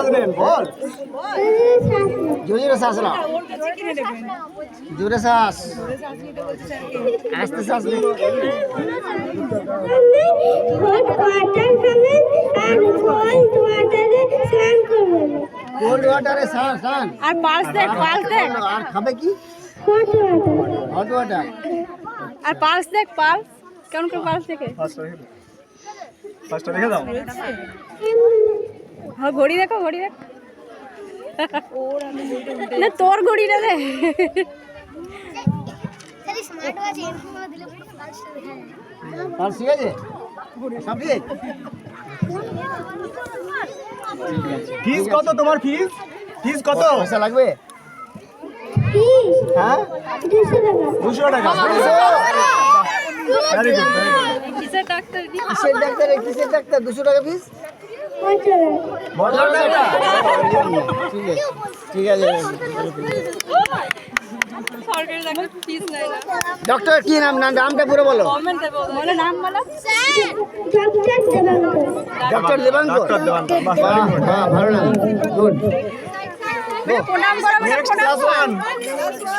আসবেন বল জোরে শ্বাস নাও জোরে শ্বাস আস্তে শ্বাস নে কোল্ড ওয়াটারে স্নান আর পালস দেখ আর খাবে কি হট ওয়াটার আর পালস দেখ পালস কেমন করে পালস দেখে ফার্স্টটা দেখে দাও হ্যাঁ ঘড়ি দেখো না তোর ঘড়িটা দে পালস ঠিক আছে সব ঠিক আছে ফিস কত তোমার ফিস কত পয়সা লাগবে হ্যাঁ 200 টাকা ভেরি গুড কিসের ডাক্তার দি কিসের ডাক্তার 200 টাকা ফিস বড় টাকা ঠিক আছে সরকারি ডাক্তার ফিস নেয় না ডক্টর কি নামটা পুরো বলো গভর্নমেন্ট দেবো বলে নাম বলো ডক্টর দেবাঙ্কর হ্যাঁ ভালো নাম গুড প্রণাম করো নেক্সট ক্লাস 1